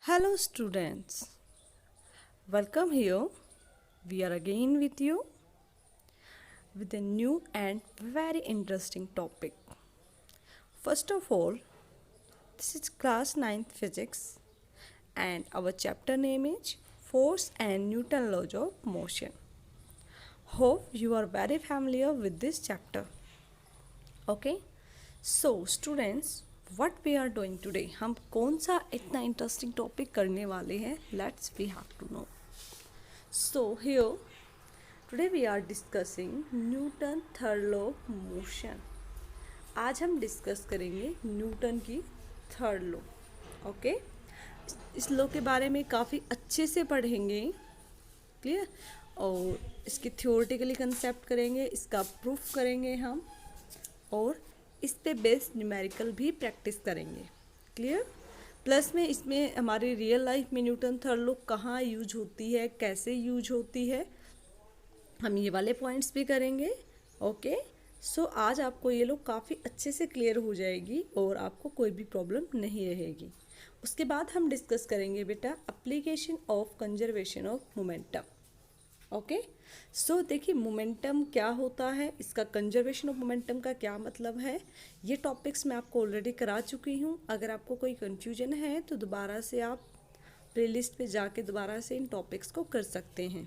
Hello, students. Welcome here. We are again with you with a new and very interesting topic. First of all, this is class 9th physics, and our chapter name is Force and Newton Laws of Motion. Hope you are very familiar with this chapter. Okay? So, students, what we are doing today, हम कौन सा इतना interesting topic करने वाले हैं, let's we have to know. So here today we are discussing Newton third law of motion. आज हम discuss करेंगे न्यूटन की थर्ड लॉ. ओके, इस लॉ के बारे में काफ़ी अच्छे से पढ़ेंगे, क्लियर, और इसकी थियोरेटिकली कंसेप्ट करेंगे, इसका प्रूफ करेंगे हम, और इस पे बेस्ड न्यूमेरिकल भी प्रैक्टिस करेंगे, क्लियर. प्लस में इसमें हमारी रियल लाइफ में न्यूटन थर्ड लॉ कहाँ यूज होती है, कैसे यूज होती है, हम ये वाले पॉइंट्स भी करेंगे. ओके, सो आज आपको ये लॉ काफ़ी अच्छे से क्लियर हो जाएगी और आपको कोई भी प्रॉब्लम नहीं रहेगी. उसके बाद हम डिस्कस करेंगे बेटा application of conservation of momentum. Okay, so देखिए मोमेंटम क्या होता है, इसका कंजर्वेशन ऑफ मोमेंटम का क्या मतलब है, ये टॉपिक्स मैं आपको ऑलरेडी करा चुकी हूँ. अगर आपको कोई कंफ्यूजन है तो दोबारा से आप प्लेलिस्ट पे जाके दोबारा से इन टॉपिक्स को कर सकते हैं.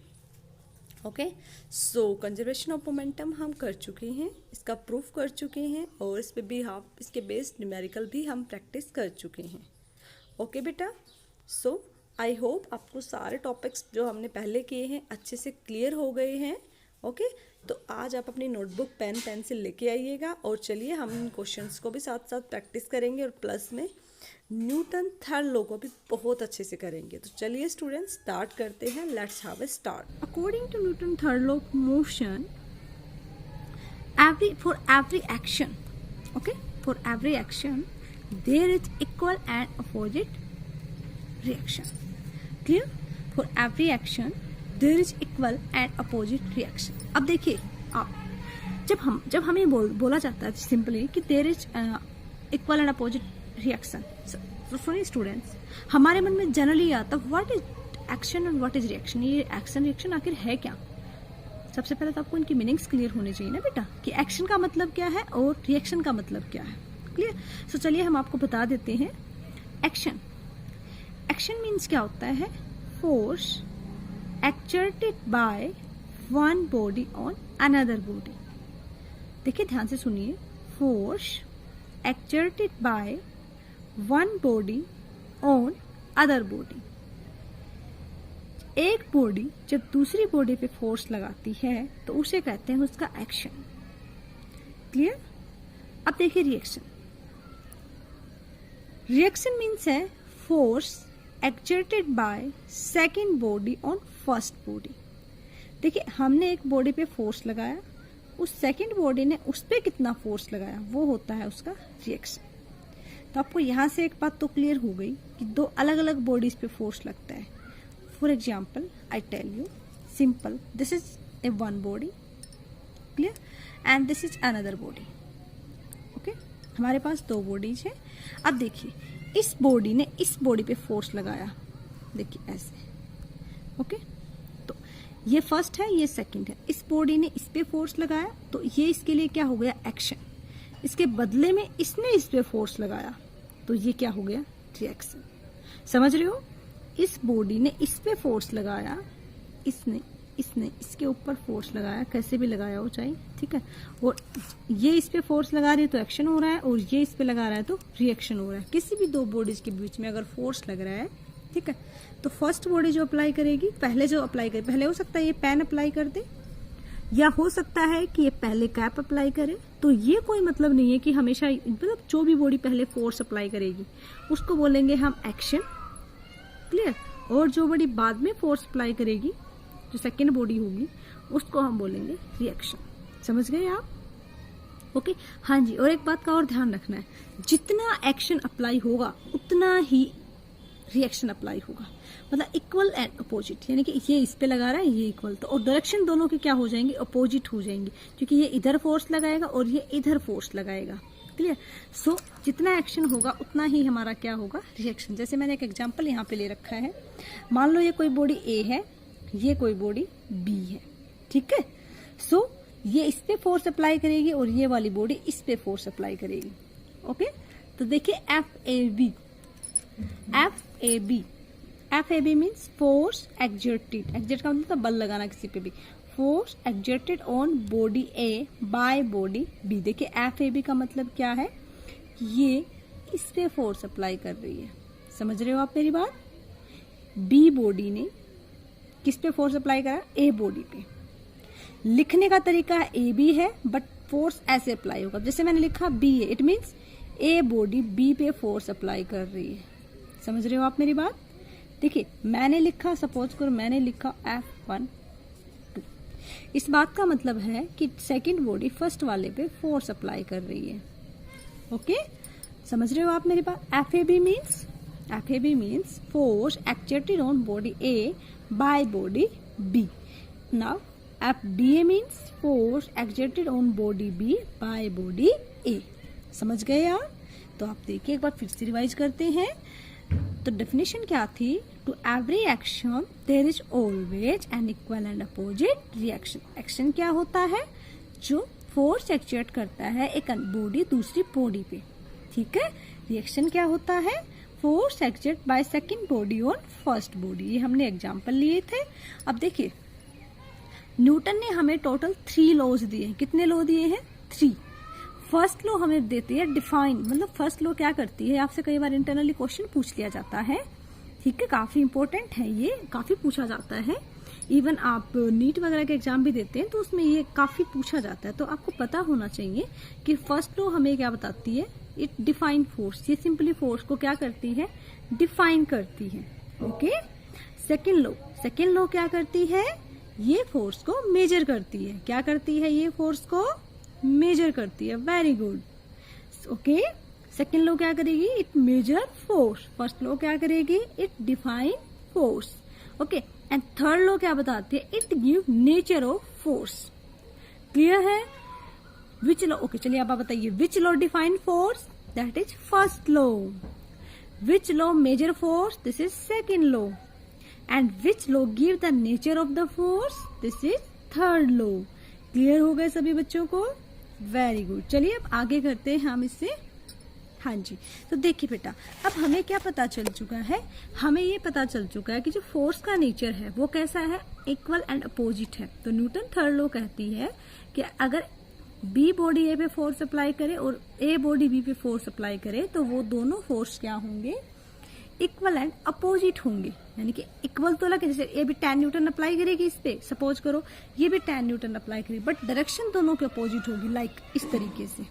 Okay, so conservation of momentum हम कर चुके हैं, इसका प्रूफ कर चुके हैं, और इस पे भी हम इसके बेस्ड न्यूमेरिकल भी हम प्रैक्टिस कर चुके हैं. ओके बेटा, सो आई होप आपको सारे टॉपिक्स जो हमने पहले किए हैं अच्छे से क्लियर हो गए हैं. ओके, तो आज आप अपनी नोटबुक पेन पेंसिल लेके आइएगा और चलिए हम इन क्वेश्चंस को भी साथ साथ प्रैक्टिस करेंगे और प्लस में न्यूटन थर्ड लॉ को भी बहुत अच्छे से करेंगे. तो चलिए स्टूडेंट्स स्टार्ट करते हैं. Let's have a start. According to Newton third law of motion, for every action, there is equal and opposite reaction. Clear? For every action, there is equal and opposite reaction. अब देखिए आप जब हमें बोला जाता है सिंपली कि there is equal and opposite reaction. So for students, हमारे मन में जनरली आता है what is action and what is reaction. ये एक्शन रिएक्शन आखिर है क्या. सबसे पहले तो आपको इनकी मीनिंग्स क्लियर होने चाहिए ना बेटा, कि एक्शन का मतलब क्या है और रिएक्शन का मतलब क्या है. क्लियर. सो चलिए हम आपको बता देते हैं. एक्शन मीन्स क्या होता है, force exerted by one body on another body. देखिए ध्यान से सुनिए, force exerted by one body on other body. एक बॉडी जब दूसरी बॉडी पे फोर्स लगाती है तो उसे कहते हैं उसका एक्शन. क्लियर. अब देखिए रिएक्शन मीन्स है force exerted by second body on first body. देखिए हमने एक बॉडी पे फोर्स लगाया, उस सेकेंड बॉडी ने उस पर कितना फोर्स लगाया, वो होता है उसका रिएक्शन. तो आपको यहाँ से एक बात तो क्लियर हो गई कि दो अलग अलग बॉडीज पे फोर्स लगता है. For example I tell you simple, this is a one body, clear, and this is another body. Okay, हमारे पास दो बॉडीज है. अब देखिए इस बॉडी ने इस बॉडी पे फोर्स लगाया, देखिए ऐसे. ओके, तो ये फर्स्ट है, ये सेकंड है. इस बॉडी ने इस पे फोर्स लगाया तो ये इसके लिए क्या हो गया, एक्शन. इसके बदले में इसने इस पे फोर्स लगाया तो ये क्या हो गया, रिएक्शन. समझ रहे हो. इस बॉडी ने इस पे फोर्स लगाया, इसने इसके ऊपर फोर्स लगाया, कैसे भी लगाया हो चाहे, ठीक है, और ये इस पे फोर्स लगा रही है तो एक्शन हो रहा है, और ये इस पे लगा रहा है तो रिएक्शन हो रहा है. किसी भी दो बॉडीज के बीच में अगर फोर्स लग रहा है, ठीक है, तो फर्स्ट बॉडी जो अप्लाई करेगी, पहले हो सकता है ये पेन अप्लाई कर दे, या हो सकता है कि ये पहले कैप अप्लाई करे. तो ये कोई मतलब नहीं है कि हमेशा, मतलब जो भी बॉडी पहले फोर्स अप्लाई करेगी उसको बोलेंगे हम एक्शन. क्लियर. और जो बॉडी बाद में फोर्स अप्लाई करेगी, जो सेकेंड बॉडी होगी, उसको हम बोलेंगे रिएक्शन. समझ गए आप. ओके, हाँ जी. और एक बात का और ध्यान रखना है, जितना एक्शन अप्लाई होगा उतना ही रिएक्शन अप्लाई होगा. मतलब इक्वल एंड अपोजिट, यानी कि ये इस पे लगा रहा है, ये इक्वल, तो और डायरेक्शन दोनों की क्या हो जाएंगे, अपोजिट हो जाएंगे, क्योंकि ये इधर फोर्स लगाएगा और ये इधर फोर्स लगाएगा. क्लियर। सो जितना एक्शन होगा उतना ही हमारा क्या होगा, रिएक्शन। जैसे मैंने एक एग्जांपल यहाँ पे ले रखा है, मान लो ये कोई बॉडी ए है, ये कोई बॉडी बी है, ठीक है। सो ये इस पे फोर्स अप्लाई करेगी और ये वाली बॉडी इस पे फोर्स अप्लाई करेगी। ओके, तो देखिए F A B means force exerted. Exert का मतलब बल लगाना किसी पे भी। Force exerted on body A by body B. देखिए एफ ए बी का मतलब क्या है, ये इस पे फोर्स अप्लाई कर रही है। समझ रहे हो आप मेरी बात। बी बॉडी ने किस पे फोर्स अप्लाई करा, ए बॉडी पे। लिखने का तरीका ए बी है बट फोर्स ऐसे अप्लाई होगा, जैसे मैंने लिखा बी है, it means A body B पे फोर्स अप्लाई कर रही है। समझ रहे हो आप मेरी बात। देखिए मैंने लिखा, सपोज करो मैंने लिखा F1 2, इस बात का मतलब है कि सेकंड बॉडी फर्स्ट वाले पे फोर्स अप्लाई कर रही है। ओके, समझ रहे हो आप मेरी बात। F A B means force exerted on body A by body B. Now FBA means force exerted on body B by body A. समझ गए यार। तो आप देखिए एक बार फिर से रिवाइज करते हैं। तो डेफिनेशन क्या थी, to every action there is always an equal and opposite reaction. Action क्या होता है, जो फोर्स एक्सर्ट करता है एक बॉडी दूसरी बॉडी पे, ठीक है। रिएक्शन क्या होता है, force exert by second body on first body. ये हमने एग्जांपल लिए थे। अब देखिए न्यूटन ने हमें टोटल 3 लॉज दिए हैं। कितने लॉ दिए हैं, 3। फर्स्ट लॉ हमें देती है डिफाइन, मतलब फर्स्ट लॉ क्या करती है, आपसे कई बार इंटरनली क्वेश्चन पूछ लिया जाता है, ठीक है। काफी इंपॉर्टेंट है ये, काफी पूछा जाता है। इवन आप नीट वगैरह के एग्जाम भी देते हैं तो उसमें ये काफी पूछा जाता है। तो आपको पता होना चाहिए कि फर्स्ट लॉ हमें क्या बताती है, इट डिफाइन फोर्स। ये सिंपली फोर्स को क्या करती है, डिफाइन करती है। ओके। सेकेंड लॉ क्या करती है, ये फोर्स को मेजर करती है। क्या करती है, ये फोर्स को मेजर करती है। Very good. Okay, second law क्या करेगी, it measure force. First law क्या करेगी, it define force. Okay, and third law क्या बताती है, it give nature of force. Clear है। विच लॉ, ओके चलिए अब आप बताइए, which law define force, that is first law. Which law measure force, this is second law. And which law give the nature of the force, this is third law. Clear हो गए सभी बच्चों को। Very good. चलिए अब आगे करते हैं हम इससे। हाँ जी, तो देखिए बेटा, अब हमें क्या पता चल चुका है, हमें ये पता चल चुका है कि जो फोर्स का नेचर है वो कैसा है, इक्वल एंड अपोजिट है। तो न्यूटन थर्ड लॉ कहती है कि अगर बी बॉडी ए पे फोर्स अप्लाई करे और ए बॉडी बी पे फोर्स अप्लाई करे तो वो दोनों फोर्स क्या होंगे, इक्वल एंड अपोजिट होंगे। यानी कि इक्वल तो लगे, जैसे ये भी 10 न्यूटन अप्लाई करेगी इस पे, सपोज करो ये भी 10 न्यूटन अप्लाई करेगी, बट डायरेक्शन दोनों के अपोजिट होगी। लाइक इस तरीके से,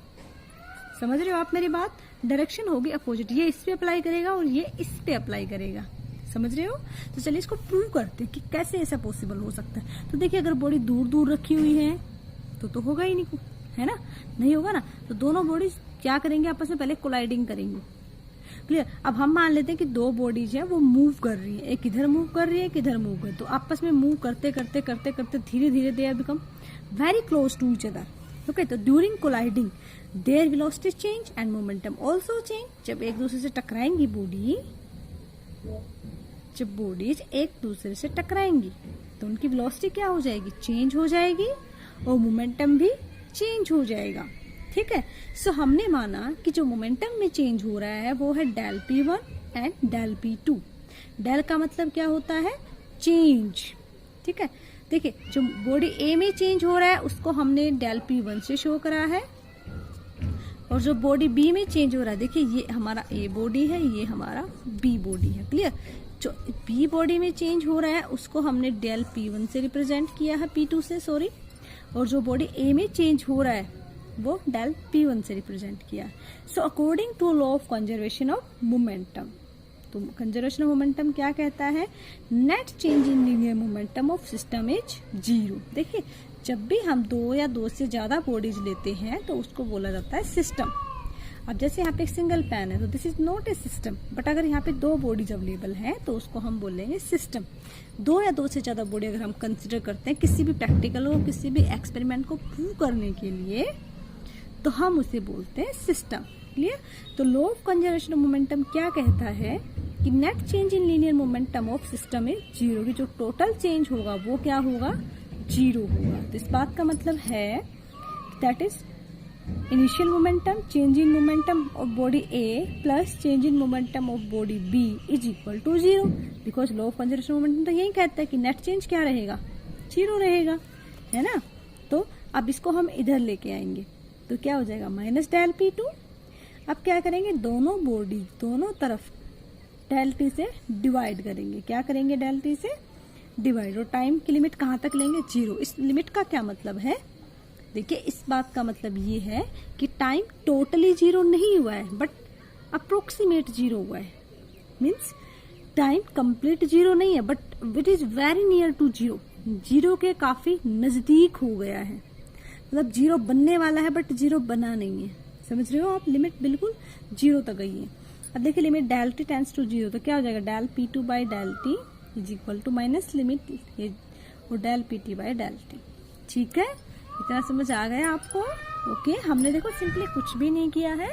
समझ रहे हो आप मेरी बात। डायरेक्शन होगी अपोजिट, ये इस पे अप्लाई करेगा और ये इस पे अप्लाई करेगा। समझ रहे हो। तो चलिए इसको प्रूव करते हैं कि कैसे ऐसा पॉसिबल हो सकता है। तो देखिए अगर बॉडी दूर दूर रखी हुई है तो होगा ही नहीं, है ना, नहीं होगा ना। तो दोनों बॉडीज क्या करेंगे, आपस में पहले कोलाइडिंग करेंगे। क्लियर। अब हम मान लेते हैं कि दो बॉडीज है वो मूव कर रही है, एक इधर मूव कर रही है, एक इधर मूव कर रही है। तो आपस में मूव करते करते करते करते धीरे धीरे they are become very close to each other. Okay, तो during colliding their velocity change and momentum also change. जब एक दूसरे से टकराएंगी जब बॉडीज एक दूसरे से टकराएंगी तो उनकी वेलोसिटी क्या हो जाएगी, चेंज हो जाएगी और मोमेंटम भी चेंज हो जाएगा। ठीक है। सो हमने माना कि जो मोमेंटम में चेंज हो रहा है वो है del P1 and del P2। Del का मतलब क्या होता है, चेंज। ठीक है। देखिए जो बॉडी ए में चेंज हो रहा है उसको हमने डेल P1 से शो करा है, और जो बॉडी बी में चेंज हो रहा है, देखिए ये हमारा ए बॉडी है, ये हमारा बी बॉडी है। क्लियर। जो बी बॉडी में चेंज हो रहा है उसको हमने डेल P1 से रिप्रेजेंट किया है, P2 से सॉरी, और जो बॉडी ए में चेंज हो रहा है वो डेल P1 से रिप्रेजेंट किया। So according to law of conservation of momentum, तो कंजर्वेशन ऑफ मोमेंटम क्या कहता है, net change in linear momentum of system is 0। देखिए जब भी हम दो या दो से ज्यादा बॉडीज लेते हैं तो उसको बोला जाता है सिस्टम। अब जैसे यहाँ पे एक सिंगल पेन है तो this is not a system, but अगर यहाँ पे दो बॉडीज अवेलेबल है तो उसको हम बोलेंगे सिस्टम। दो या दो से ज्यादा बॉडी अगर हम कंसिडर करते हैं किसी भी प्रैक्टिकल और किसी भी एक्सपेरिमेंट को प्रूव करने के लिए, तो हम उसे बोलते हैं सिस्टम। क्लियर? तो law of conservation of momentum क्या कहता है कि net change in linear momentum of system is zero, की जो टोटल चेंज होगा वो क्या होगा, जीरो होगा। तो इस बात का मतलब है that is initial momentum, change in momentum of body A plus change in momentum of body B is equal to zero, because law of conservation of momentum तो यही कहता है कि नेट चेंज क्या रहेगा, जीरो रहेगा, है ना। तो अब इसको हम इधर लेके आएंगे तो क्या हो जाएगा, माइनस डेल पी टू। अब क्या करेंगे, दोनों बॉडी दोनों तरफ डेल टी से डिवाइड करेंगे। क्या करेंगे, डेल टी से डिवाइड। और टाइम की लिमिट कहाँ तक लेंगे, जीरो। इस लिमिट का क्या मतलब है, देखिए इस बात का मतलब ये है कि टाइम टोटली जीरो नहीं हुआ है बट अप्रोक्सीमेट जीरो हुआ है। मीन्स टाइम कंप्लीट जीरो नहीं है but it is very near to zero, zero के काफी नजदीक हो गया है। मतलब जीरो बनने वाला है बट जीरो बना नहीं है। समझ रहे हो आप, लिमिट बिल्कुल जीरो तक गई है। अब देखिए limit del T tends to zero, तो क्या हो जाएगा, del P two by del T is equal to minus limit और del P T by del T. ठीक है, इतना समझ आ गया आपको। ओके, हमने देखो सिंपली कुछ भी नहीं किया है,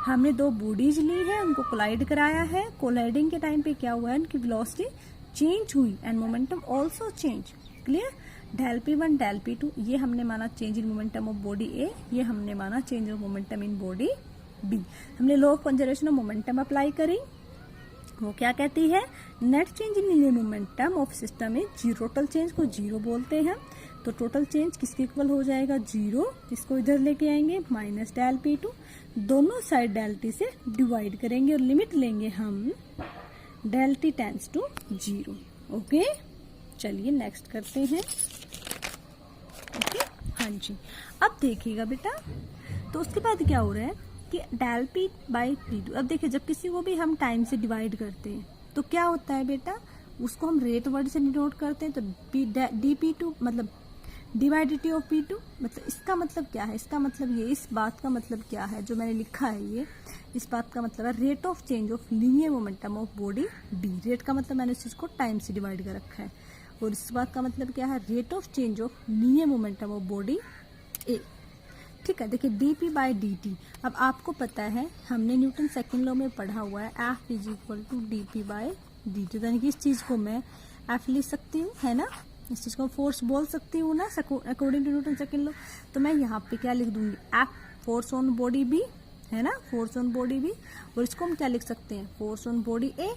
हमने दो बॉडीज ली है, उनको कोलाइड कराया है। कोलाइडिंग के टाइम पे क्या हुआ है, उनकी वेलोसिटी चेंज हुई and momentum also change. Clear? Del P one del P two ये हमने माना change in momentum of body A, ये हमने माना change of momentum in body B. हमने law of conservation of momentum apply करी, वो क्या कहती है, net change in linear momentum of system is zero. Total change को जीरो बोलते हैं। तो टोटल चेंज किसके इक्वल हो जाएगा, जीरो। इसको इधर लेके आएंगे माइनस डेल पी टू, दोनों साइड डेल टी से डिवाइड करेंगे और लिमिट लेंगे हम del T tends to zero. Okay, चलिए नेक्स्ट करते हैं। ओके, हाँ जी, अब देखिएगा बेटा, तो उसके बाद क्या हो रहा है कि del P by P two. अब देखिए जब किसी को भी हम टाइम से डिवाइड करते हैं तो क्या होता है बेटा, उसको हम रेट वर्ड से डिनोट करते हैं। तो डी पी टू मतलब डिवाइडिटी ऑफ पी टू, मतलब इसका मतलब क्या है, इसका मतलब ये, इस बात का मतलब क्या है जो मैंने लिखा है ये, इस बात का मतलब है rate of change of linear momentum of body B. Rate का मतलब मैंने उस चीज को टाइम से डिवाइड कर रखा है। और इस बात का मतलब क्या है, rate of change of linear momentum of body A. ठीक है, देखिए D P by D T. अब आपको पता है हमने न्यूटन सेकंड लॉ में पढ़ा हुआ है F is equal to D P by D T. यानी कि इस चीज को मैं एफ लिख सकती हूँ, है ना, इस चीज को फोर्स बोल सकती हूँ ना according to Newton second law. तो मैं यहाँ पे क्या लिख दूंगी, F force on body B, है ना, फोर्स ऑन बॉडी बी। और इसको हम क्या लिख सकते हैं, फोर्स ऑन बॉडी ए,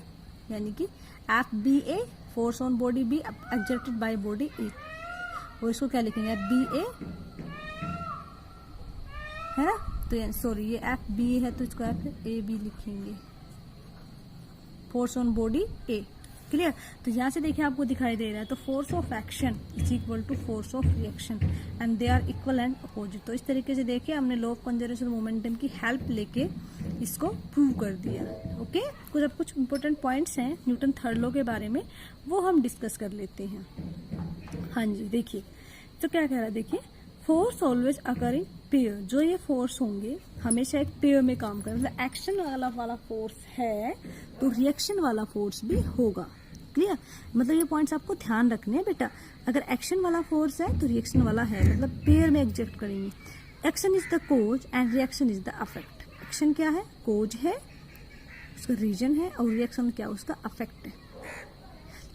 यानी कि F B A force on body B exerted by body A. और इसको क्या लिखेंगे, एफ बी ए, है ना। तो सॉरी ये एफ बी है तो इसको एफ ए बी लिखेंगे, force on body A. Clear? तो यहाँ से देखिए आपको दिखाई दे रहा है, तो force of action is equal to force of reaction and they are equal and opposite. तो इस तरीके से देखिए हमने लॉ ऑफ कंजर्वेशन मोमेंटम की हेल्प लेके इसको प्रूव कर दिया। ओके, कुछ इंपॉर्टेंट पॉइंट्स हैं न्यूटन थर्ड लॉ के बारे में, वो हम डिस्कस कर लेते हैं। हाँ जी, देखिए तो क्या कह रहा है, देखिए force always occur in pair. जो ये फोर्स होंगे हमेशा एक पेयर में काम करें, मतलब एक्शन वाला फोर्स है तो रिएक्शन वाला फोर्स भी होगा। क्लियर? मतलब ये पॉइंट्स आपको ध्यान रखने हैं बेटा, अगर एक्शन वाला फोर्स है तो रिएक्शन वाला है, मतलब पेयर में एग्जेक्ट करेंगे। Action is the cause and reaction is the effect. Action क्या है, कोज है, उसका रीजन है, और रिएक्शन क्या है, उसका अफेक्ट है।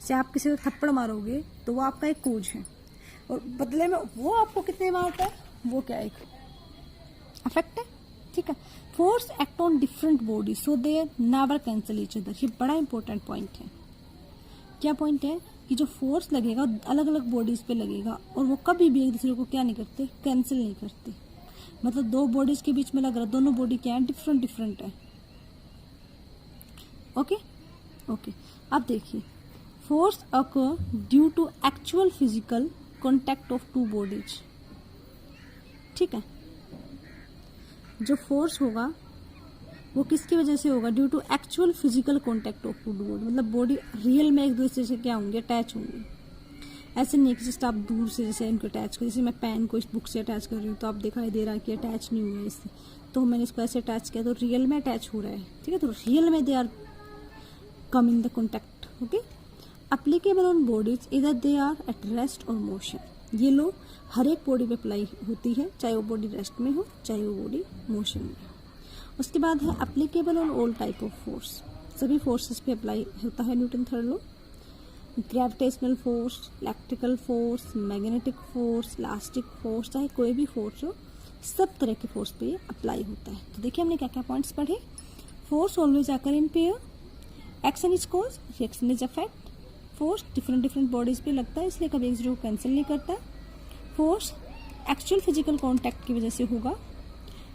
जैसे आप किसी को थप्पड़ मारोगे तो वो आपका एक कोज है, और बदले में वो आपको कितने मारता है, वो क्या एक अफेक्ट है। ठीक है, force act on different body so they never cancel each other. ये बड़ा इंपॉर्टेंट पॉइंट है। क्या पॉइंट है कि जो फोर्स लगेगा अलग अलग बॉडीज पे लगेगा और वो कभी भी एक दूसरे को क्या नहीं करते, कैंसिल नहीं करते। मतलब दो बॉडीज के बीच में लग रहा, दोनों बॉडी क्या है, डिफरेंट है। ओके ओके, अब देखिए force occur due to actual physical contact of two bodies. ठीक है, जो फोर्स होगा वो किसकी वजह से होगा, due to actual physical contact of two body. मतलब बॉडी रियल में एक दूसरे से क्या होंगे, अटैच होंगे। ऐसे नहीं कि जस्ट आप दूर से जैसे इनको अटैच करो, जैसे मैं पेन को इस बुक से अटैच कर रही हूँ तो आप दिखाई दे रहा है कि अटैच नहीं हुआ है इससे, तो मैंने इसको ऐसे अटैच किया तो रियल में अटैच हो रहा है। ठीक है, तो रियल में they are coming the contact. Okay, applicable on bodies either they are at rest or motion। ये लो हर एक बॉडी पे अप्लाई होती है, चाहे वो बॉडी रेस्ट में हो चाहे वो बॉडी मोशन में हो। उसके बाद है applicable on all type of force, सभी फोर्सेस पे अप्लाई होता है Newton third law. Gravitational force, electrical force, magnetic force, elastic force, चाहे कोई भी फोर्स हो, सब तरह के फोर्स पे ये अप्लाई होता है। तो देखिए हमने क्या क्या पॉइंट्स पढ़े। फोर्स ऑलवेज आकर in pair, action is cause, reaction is effect. Force different bodies पे लगता है इसलिए कभी एक दूसरे को कैंसिल नहीं करता। फोर्स एक्चुअल फिजिकल कांटेक्ट की वजह से होगा,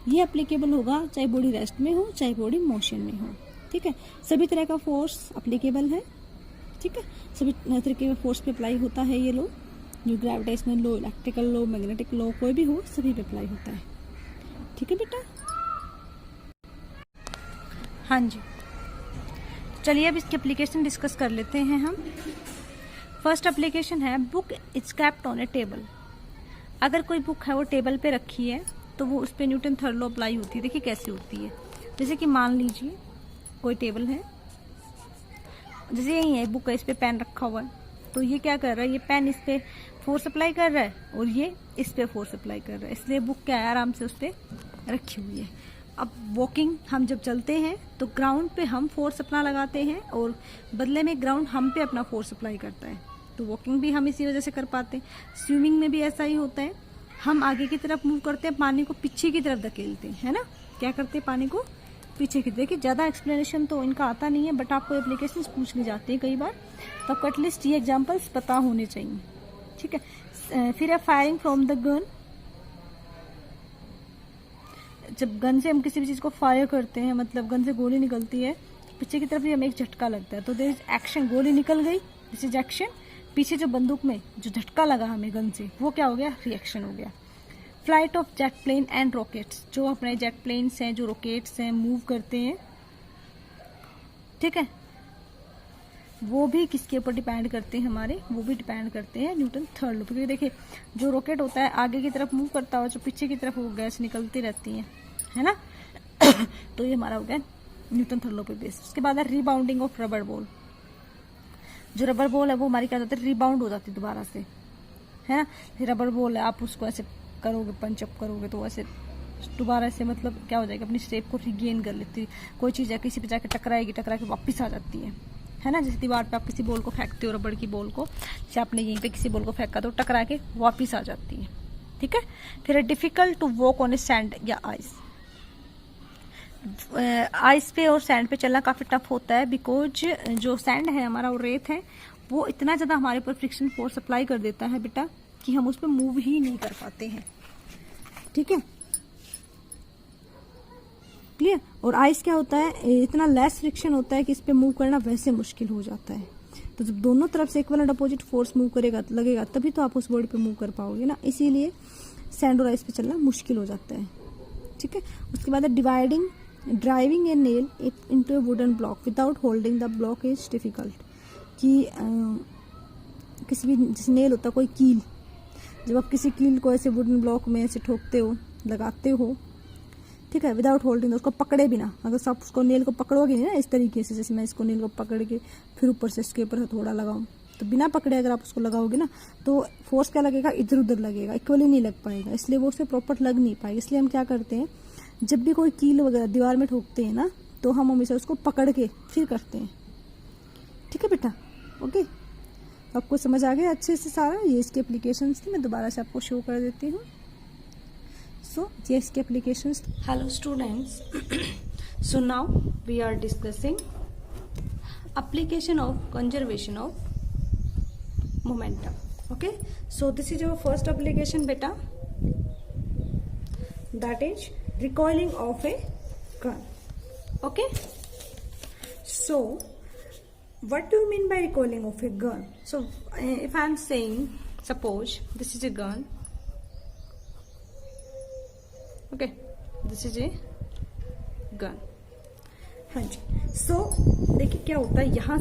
ये अप्लीकेबल होगा चाहे बॉडी रेस्ट में हो चाहे बॉडी मोशन में हो। ठीक है, सभी तरह का फोर्स अप्लीकेबल है। ठीक है, सभी तरह के फोर्स पे अप्लाई होता है ये लो, न्यू ग्रेविटेशनल लो, इलेक्ट्रिकल लो, मैग्नेटिक लो, कोई भी हो सभी पे अप्लाई होता है। ठीक है बेटा, हाँ जी। चलिए अब इसकी एप्लीकेशन डिस्कस कर लेते हैं हम। फर्स्ट एप्लीकेशन है book is kept on A table. अगर कोई बुक है वो टेबल पे रखी है तो वो उस पर न्यूटन थर्ड लॉ अप्लाई होती है। देखिए कैसे होती है, जैसे कि मान लीजिए कोई टेबल है, जैसे यही है बुक है, इस पे पेन रखा हुआ है, तो ये क्या कर रहा है, ये पेन इस पे फोर्स अप्लाई कर रहा है और ये इस पे फोर्स अप्लाई कर रहा है, इसलिए बुक क्या है आराम से उस पे रखी हुई है। अब वॉकिंग हम जब चलते हैं तो ग्राउंड पे हम फोर्स अपना लगाते हैं और बदले में ग्राउंड हम पे अपना फोर्स अप्लाई करता है, तो वॉकिंग भी हम इसी वजह से कर पाते हैं। स्विमिंग में भी ऐसा ही होता है, हम आगे की तरफ मूव करते हैं, पानी को पीछे की तरफ धकेलते हैं, है ना, क्या करते हैं, पानी को पीछे की। देखिए ज़्यादा एक्सप्लेनेशन तो इनका आता नहीं है, बट आपको एप्लीकेशन पूछ ली जाती है कई बार, तो आपको एटलीस्ट ये एग्जाम्पल्स पता होने चाहिए। ठीक है, फिर है फायरिंग फ्रॉम द गन। जब गन से हम किसी भी चीज़ को फायर करते हैं, मतलब गन से गोली निकलती है, पीछे की तरफ भी हमें एक झटका लगता है, तो देयर इज एक्शन, गोली निकल गई, दिस इज एक्शन। पीछे जो बंदूक में जो झटका लगा हमें गन से, वो क्या हो गया, रिएक्शन हो गया। Flight of jet plane and rockets, जो अपने जेट प्लेन्स हैं, जो रॉकेट्स हैं, मूव करते हैं, ठीक है, वो भी किसके ऊपर डिपेंड करते हैं हमारे, वो भी डिपेंड करते हैं न्यूटन थर्ड लॉ। क्योंकि देखिए जो रॉकेट होता है आगे की तरफ मूव करता है, जो पीछे की तरफ वो गैस निकलती रहती है ना तो ये हमारा हो गया न्यूटन थर्ड लॉ पे बेस। उसके बाद है रिबाउंडिंग ऑफ रबर बॉल। जो रबर बॉल है वो हमारी क्या होती है, रिबाउंड हो जाती है दोबारा से, है ना। रबर बॉल है, आप उसको ऐसे करोगे, पंच अप करोगे तो ऐसे दोबारा से मतलब क्या हो जाएगा, अपनी शेप को रिगेन कर लेती है। कोई चीज़ है किसी पे जाकर टकराएगी, टकरा के वापस आ जाती है ना। जैसे दीवार पे आप किसी बॉल को फेंकते हो, रबड़ की बॉल को, जैसे आपने यहीं पे किसी बॉल को फेंका तो टकरा के वापस आ जाती है। ठीक है, फिर है difficult to walk on a sand या आइस। आइस पे और सैंड पे चलना काफ़ी टफ होता है, बिकॉज जो सैंड है हमारा, वो रेत है, वो इतना ज़्यादा हमारे ऊपर फ्रिक्शन फोर्स अप्लाई कर देता है बेटा कि हम उस पर मूव ही नहीं कर पाते हैं। ठीक है, क्लियर। और आइस क्या होता है, इतना लेस फ्रिक्शन होता है कि इस पे मूव करना वैसे मुश्किल हो जाता है। तो जब दोनों तरफ से equal and opposite force move करेगा, लगेगा, तभी तो आप उस बॉडी पे मूव कर पाओगे ना, इसीलिए सैंड और आइस पे चलना मुश्किल हो जाता है। ठीक है, उसके बाद है driving A nail into A wooden block without holding the block is difficult. कि किसी भी जैसे नेल होता है, कोई कील, जब आप किसी कील को ऐसे वुडन ब्लॉक में ऐसे ठोकते हो, लगाते हो, ठीक है, विदाउट होल्डिंग, उसको पकड़े बिना, अगर आप उसको नेल को पकड़ोगे नहीं ना इस तरीके से, जैसे मैं इसको नेल को पकड़ के फिर ऊपर से इसके ऊपर हथौड़ा लगाऊं, तो बिना पकड़े अगर आप उसको लगाओगे ना तो फोर्स क्या लगेगा, इधर उधर लगेगा, इक्वली नहीं लग पाएगा, इसलिए वो उससे प्रॉपर लग नहीं पाएगा। इसलिए हम क्या करते हैं, जब भी कोई कील वगैरह दीवार में ठोकते हैं ना, तो हम हमेशा उसको पकड़ के फिर करते हैं। ठीक है बेटा, ओके, आपको समझ आ गया अच्छे से सारा। ये इसके एप्लीकेशंस थे, मैं दोबारा से आपको शो कर देती हूँ। सो ये इसके applications. Hello students, so now we are discussing application of conservation of momentum. Okay, so this is your first application beta, that is recoiling of a gun. Okay, so what do you mean by recoiling of a gun? So if I am saying, suppose this is a gun, okay, this is a gun, हाँ जी। सो देखिए क्या होता है, यहाँ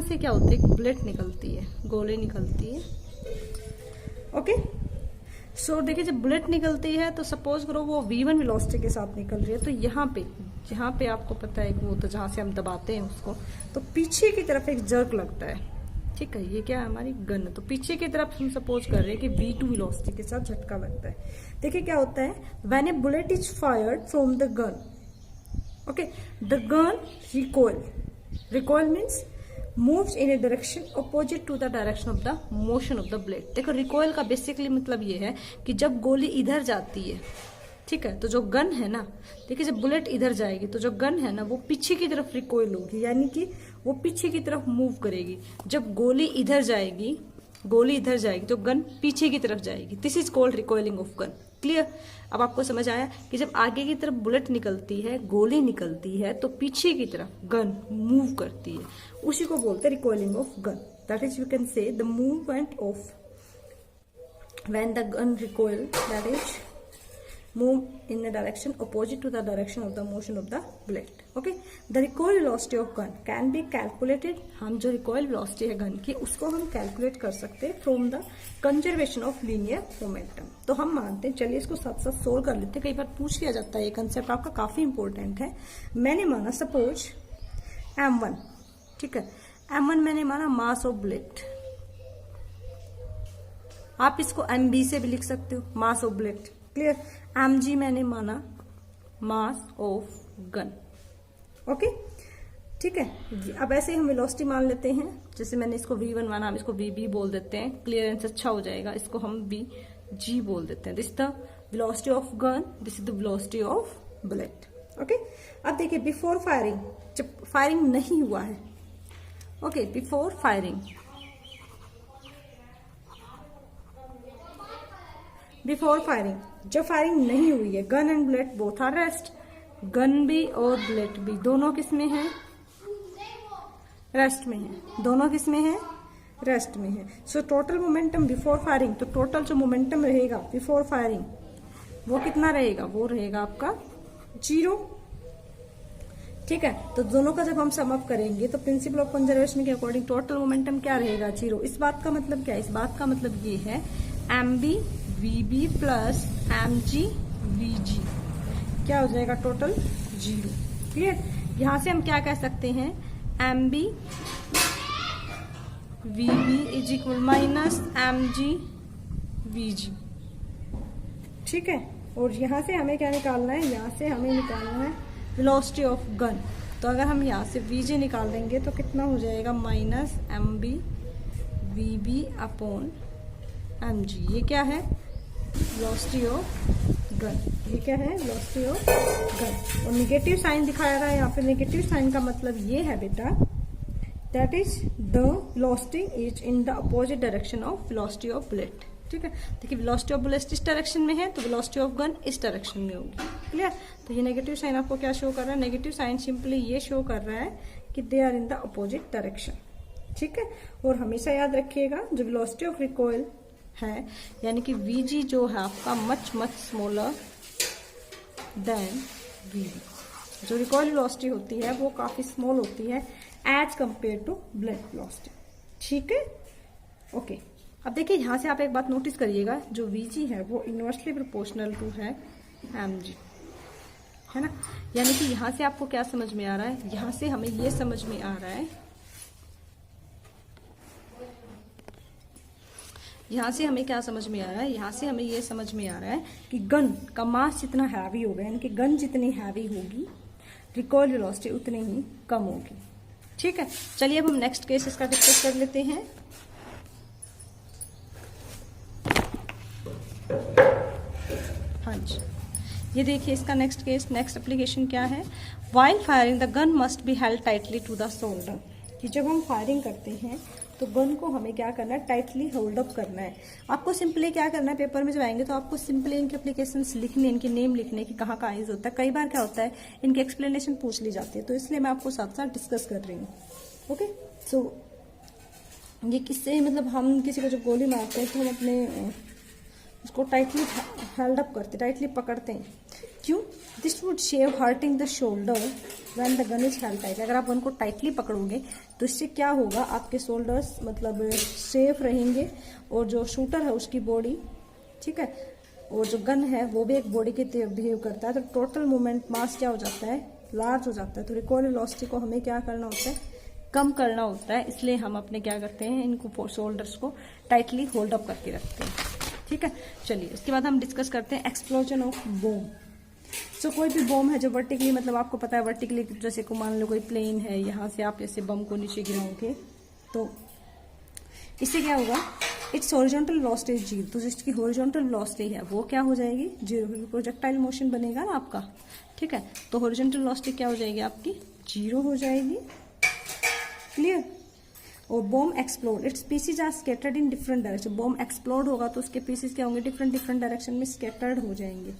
से क्या होता है, एक बुलेट निकलती है, गोली निकलती है। ओके, सो देखिए जब बुलेट निकलती है तो सपोज करो वो v1 वेलोसिटी के साथ निकल रही है, तो यहाँ पे आपको पता है कि वो, तो जहाँ से हम दबाते हैं उसको, तो पीछे की तरफ एक जर्क लगता है, ठीक है, ये क्या है हमारी गन। तो पीछे की तरफ हम सपोज कर रहे हैं कि V2 वेलोसिटी के साथ झटका लगता है। देखिए क्या होता है, when a bullet is fired from the gun, okay, the gun recoil, recoil means moves in a direction opposite to the direction of the motion of the blade. देखो रिकॉइल का बेसिकली मतलब ये है कि जब गोली इधर जाती है, ठीक है, तो जो गन है ना, देखिए जब बुलेट इधर जाएगी तो जो गन है ना वो पीछे की तरफ रिकॉइल होगी, यानी कि वो पीछे की तरफ मूव करेगी। जब गोली इधर जाएगी, गोली इधर जाएगी तो गन पीछे की तरफ जाएगी। This is called recoiling of gun. Clear? अब आपको समझ आया कि जब आगे की तरफ बुलेट निकलती है, गोली निकलती है, तो पीछे की तरफ गन मूव करती है, उसी को बोलते हैं recoiling of gun. That is you can say the movement of when the gun recoil, that is move in a direction opposite to the direction of the motion of the blade. Okay, the recoil velocity of gun can be calculated. हम जो recoil velocity है gun की उसको हम calculate कर सकते हैं from the conservation of linear momentum. तो हम मानते हैं, चलिए इसको साथ साथ सोल्व कर लेते हैं। कई बार पूछ लिया जाता है, ये कंसेप्ट आपका काफी इंपॉर्टेंट है। मैंने माना सपोज M1, ठीक है, M1 मैंने माना मास ऑफ बुलेट, आप इसको MB से भी लिख सकते हो, mass of bullet. Clear? mg मैंने माना मास ऑफ गन। ओके, ठीक है। अब ऐसे ही हम वेलोसिटी मान लेते हैं, जैसे मैंने इसको V1 माना, हम इसको VB बोल देते हैं, क्लियरेंस अच्छा हो जाएगा। इसको हम VG बोल देते हैं। This the velocity of gun, this is the velocity of bullet. Okay, अब देखिए बिफोर फायरिंग, जब फायरिंग नहीं हुआ है, okay, before firing, before firing, जब फायरिंग नहीं हुई है, gun and bullet both are rest. Gun भी और बुलेट भी दोनों किस में है? रेस्ट में है। दोनों किस में है? रेस्ट में है। So total momentum before firing, तो टोटल जो मोमेंटम रहेगा बिफोर फायरिंग वो कितना रहेगा? वो रहेगा आपका 0। ठीक है, तो दोनों का जब हम सम अप करेंगे तो प्रिंसिपल ऑफ कंजर्वेशन के अकॉर्डिंग टोटल मोमेंटम क्या रहेगा? 0। इस बात का मतलब क्या है? इस बात का मतलब ये है MB VB plus MG VG क्या हो जाएगा? टोटल 0। क्लियर? यहां से हम क्या कह सकते हैं? MB VB is equal minus MG VG। ठीक है, और यहां से हमें क्या निकालना है? यहां से हमें निकालना है वेलोसिटी ऑफ गन। तो अगर हम यहां से VG निकाल देंगे तो कितना हो जाएगा? Minus MB VB upon MG। ये क्या है? Velocity of gun. ये क्या है? Velocity of gun. और नेगेटिव साइन दिखाया गया है यहाँ पे। नेगेटिव साइन का मतलब ये है बेटा, that is the velocity is in the opposite direction of velocity of bullet. ठीक है, देखिए वेलोसिटी ऑफ बुलेट इस डायरेक्शन में है तो वेलोसिटी ऑफ गन इस डायरेक्शन में होगी। क्लियर? तो ये नेगेटिव साइन आपको क्या शो कर रहा है? नेगेटिव साइन सिंपली ये शो कर रहा है कि they are in the opposite direction. ठीक है, और हमेशा याद रखिएगा जो वेलोसिटी ऑफ रिकॉइल है, यानी कि VG जो है आपका much much smaller than VB। जो रिकॉइल वेलोसिटी होती है वो काफी स्मॉल होती है as compare to bullet velocity. ठीक है, ओके। अब देखिए यहां से आप एक बात नोटिस करिएगा, जो VG है वो इनवर्सली प्रोपोर्शनल टू है MG, है ना। यानी कि यहां से आपको क्या समझ में आ रहा है? यहां से हमें ये समझ में आ रहा है, यहाँ से हमें क्या समझ में आ रहा है? यहाँ से हमें ये समझ में आ रहा है कि गन का मास जितना हैवी होगा, यानी कि गन जितनी हैवी होगी रिकॉइल वेलोसिटी उतनी ही कम होगी। ठीक है, चलिए अब हम नेक्स्ट केस इसका डिस्कस कर लेते हैं। हाँ जी, ये देखिए इसका नेक्स्ट केस, नेक्स्ट एप्लीकेशन क्या है? While firing the gun must be held tightly to the shoulder. कि जब हम फायरिंग करते हैं तो गन को हमें क्या करना है? टाइटली होल्ड अप करना है। आपको सिंपली क्या करना है? पेपर में जब आएंगे तो आपको सिंपली इनके एप्लीकेशंस लिखने, इनके नेम लिखने की कहाँ कहाँ यूज होता है। कई बार क्या होता है इनकी एक्सप्लेनेशन पूछ ली जाती है, तो इसलिए मैं आपको साथ साथ डिस्कस कर रही हूँ। ओके, सो ये किससे, मतलब हम किसी को जब गोली मारते हैं तो हम अपने उसको टाइटली हेल्ड अप करते, टाइटली पकड़ते हैं। क्यों? This would save hurting the shoulder when the gun is held tight. अगर आप गन को टाइटली पकड़ोगे तो इससे क्या होगा? आपके शोल्डर्स मतलब सेफ रहेंगे और जो शूटर है उसकी बॉडी, ठीक है, और जो गन है वो भी एक बॉडी की तरह बिहेव करता है। तो टोटल मूवमेंट मास क्या हो जाता है? लार्ज हो जाता है। तो रिकॉइल वेलोसिटी को हमें क्या करना होता है? कम करना होता है, इसलिए हम अपने क्या करते हैं, इनको शोल्डर्स को टाइटली होल्ड अप करके रखते हैं। ठीक है, चलिए इसके बाद हम डिस्कस करते हैं एक्सप्लोजन ऑफ बॉम। सो कोई भी बॉम है जो वर्टिकली, मतलब आपको पता है वर्टिकली, जैसे को मान लो कोई प्लेन है, यहाँ से आप ऐसे बम को नीचे गिराओगे तो इससे क्या होगा, इट्स हॉरिजॉन्टल वेलोसिटी इज 0, तो जिसकी हॉरिजॉन्टल वेलोसिटी है वो क्या हो जाएगी 0, क्योंकि प्रोजेक्टाइल मोशन बनेगा ना आपका। ठीक है, तो हॉरिजॉन्टल वेलोसिटी क्या हो जाएगी आपकी 0 हो जाएगी। क्लियर। और bomb explode, its pieces are scattered in different direction. Bomb explode होगा तो उसके पीसेज क्या होंगे, डिफरेंट डिफरेंट डायरेक्शन में स्कैटर्ड हो जाएंगे,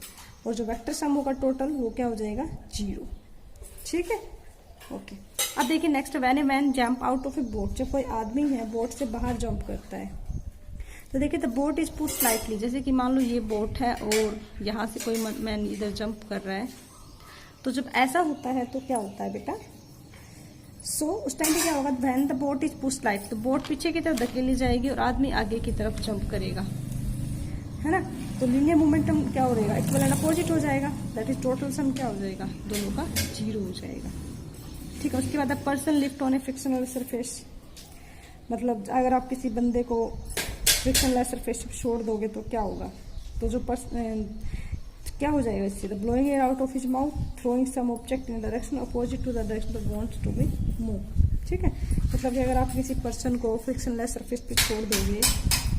और जो वेक्टर सम होगा टोटल वो क्या हो जाएगा 0। ठीक है, ओके। अब देखिए next, when a man jump out of A boat, जब कोई आदमी है बोट से बाहर जंप करता है तो देखिए the boat is push slightly, जैसे कि मान लो ये बोट है और यहाँ से कोई मैन इधर जंप कर रहा है, तो जब ऐसा होता है तो क्या होता है बेटा, सो उस टाइम पे क्या होगा, when the boat is push slight, तो बोट पीछे की तरफ धकेली जाएगी और आदमी आगे की तरफ जंप करेगा, है ना। तो लीनियर मोमेंटम क्या हो रहेगा, इक्वल एंड अपोजिट हो जाएगा, दैट इज टोटल सम क्या हो जाएगा, दोनों का 0 हो जाएगा। ठीक है, उसके बाद अब person lift on A frictional surface, मतलब अगर आप किसी बंदे को फ्रिक्शनलेस सरफेस पे छोड़ दोगे तो क्या होगा, तो जो क्या हो जाएगा इससे, the blowing air out of his mouth, throwing some object in direction opposite to the direction that wants to be move. ठीक है, मतलब कि अगर आप किसी पर्सन को फ्रिक्शनलेस सरफेस पे छोड़ दोगे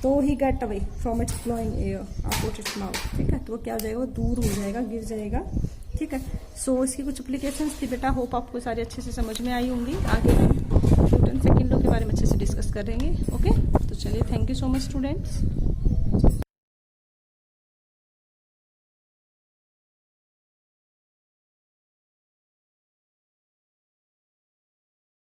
तो ही get away from its blowing air out of its mouth. ठीक है, तो वो क्या हो जाएगा, वो दूर हो जाएगा, गिर जाएगा। ठीक है, सो इसकी कुछ एप्लीकेशंस थी बेटा, होप आपको सारी अच्छे से समझ में आई होंगी। आगे हम न्यूटन सेकंड लॉ के बारे में अच्छे से डिस्कस करेंगे। ओके, तो चलिए, thank you so much students.